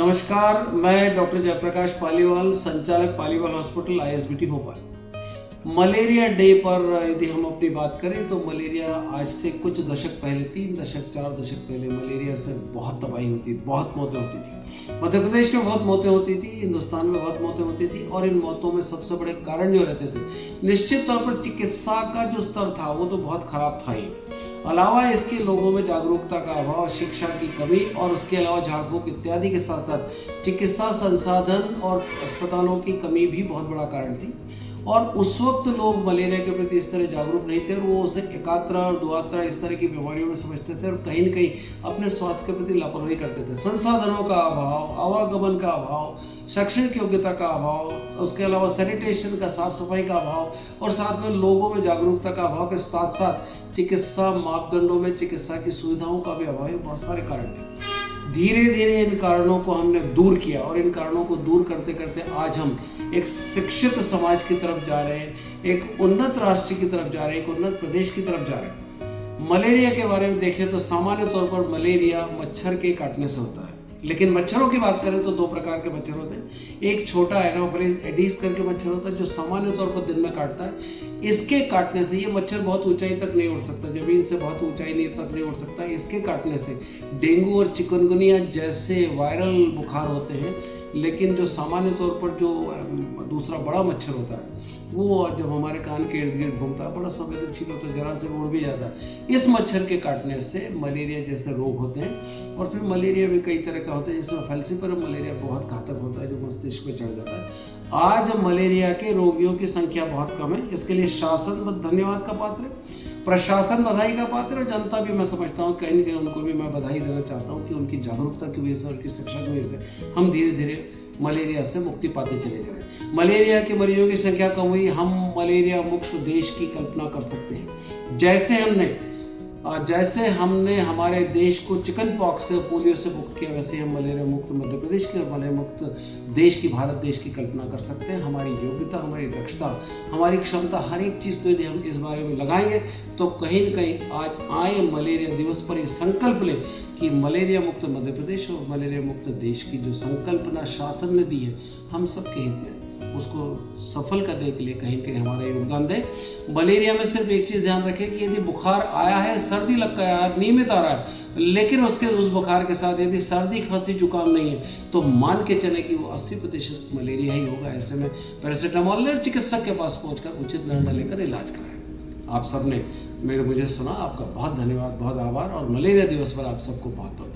नमस्कार, मैं डॉक्टर जयप्रकाश पालीवाल, संचालक Paliwal hospital ISBT Bhopal. Malaria day पर यदि हम अपनी बात करें तो मलेरिया आज से कुछ दशक पहले, 3 दशक 4 दशक पहले मलेरिया से बहुत तबाही होती, बहुत मौतें होती थी। मध्य प्रदेश में बहुत मौतें होती थी, हिंदुस्तान में बहुत मौतें होती थी और इन मौतों में सबसे बड़े कारण जो रहते थे, निश्चित तौर पर चिकित्सा का जो स्तर था वो तो बहुत खराब था ही। अलावा इसके लोगों में जागरूकता का अभाव, शिक्षा की कमी और उसके अलावा झाड़ फूक इत्यादि के साथ साथ चिकित्सा संसाधन और अस्पतालों की कमी भी बहुत बड़ा कारण थी। और उस वक्त लोग मलेरिया के प्रति इस तरह जागरूक नहीं थे और वो उसे एकात्रा और दुआत्रा इस तरह की बीमारियों में समझते थे और कहीं न कहीं अपने स्वास्थ्य के प्रति लापरवाही करते थे। संसाधनों का अभाव, आवागमन का अभाव, शैक्षणिक योग्यता का अभाव, उसके अलावा सैनिटेशन का, साफ सफाई का अभाव और साथ में लोगों में जागरूकता का अभाव के साथ साथ चिकित्सा मापदंडों में चिकित्सा की सुविधाओं का भी अभाव, बहुत सारे कारण थे। धीरे धीरे इन कारणों को हमने दूर किया और इन कारणों को दूर करते करते आज हम एक शिक्षित समाज की तरफ जा रहे हैं, एक उन्नत राष्ट्र की तरफ जा रहे हैं, एक उन्नत प्रदेश की तरफ जा रहे हैं। मलेरिया के बारे में देखें तो सामान्य तौर पर मलेरिया मच्छर के काटने से होता है, लेकिन मच्छरों की बात करें तो 2 प्रकार के मच्छर होते हैं। एक छोटा एनोफिलिस एडिस करके मच्छर होता है जो सामान्य तौर पर दिन में काटता है। इसके काटने से ये मच्छर बहुत ऊंचाई तक नहीं उड़ सकता, जमीन से बहुत ऊंचाई तक नहीं उड़ सकता। इसके काटने से डेंगू और चिकनगुनिया जैसे वायरल बुखार होते हैं, लेकिन जो सामान्य तौर पर जो दूसरा बड़ा मच्छर होता है वो जब हमारे कान के इर्द गिर्द घूमता है बड़ा संवेदनशील होता है, जरा से उड़ भी जाता है। इस मच्छर के काटने से मलेरिया जैसे रोग होते हैं। और फिर मलेरिया भी कई तरह का होता है, जिसमें फैल्सिफेरम मलेरिया बहुत घातक होता है जो मस्तिष्क में चढ़ जाता है। आज मलेरिया के रोगियों की संख्या बहुत कम है, इसके लिए शासन धन्यवाद का पात्र है, प्रशासन बधाई का पात्र और जनता भी। मैं समझता हूँ कहीं न कहीं उनको भी मैं बधाई देना चाहता हूँ कि उनकी जागरूकता की वजह से और उनकी शिक्षा की वजह से हम धीरे धीरे मलेरिया से मुक्ति पाते चले जा रहे हैं। मलेरिया के मरीजों की संख्या कम हुई, हम मलेरिया मुक्त देश की कल्पना कर सकते हैं। जैसे हमने हमारे देश को चिकन पॉक्स से, पोलियो से मुक्त किया, वैसे हम मलेरिया मुक्त मध्य प्रदेश की और मलेरिया मुक्त देश की, भारत देश की कल्पना कर सकते हैं। हमारी योग्यता, हमारी दक्षता, हमारी क्षमता, हर एक चीज़ को यदि हम इस बारे में लगाएंगे तो कहीं न कहीं आज आए मलेरिया दिवस पर ये संकल्प लें कि मलेरिया मुक्त मध्य प्रदेश और मलेरिया मुक्त देश की जो संकल्पना शासन ने दी है, हम सबके हित में उसको सफल करने के लिए कहीं न कहीं हमारा योगदान दें। मलेरिया में सिर्फ एक चीज़ ध्यान रखें कि यदि बुखार आया है, सर्दी लग गया है, नियमित आ रहा है, लेकिन उस बुखार के साथ यदि सर्दी, खांसी, जुकाम नहीं है तो मान के चले कि वो 80% मलेरिया ही होगा। ऐसे में पैरासीटामोल लें, चिकित्सक के पास पहुंचकर उचित निर्णय लेकर इलाज कराएं। आप सबने मुझे सुना, आपका बहुत धन्यवाद, बहुत आभार और मलेरिया दिवस पर आप सबको बहुत बहुत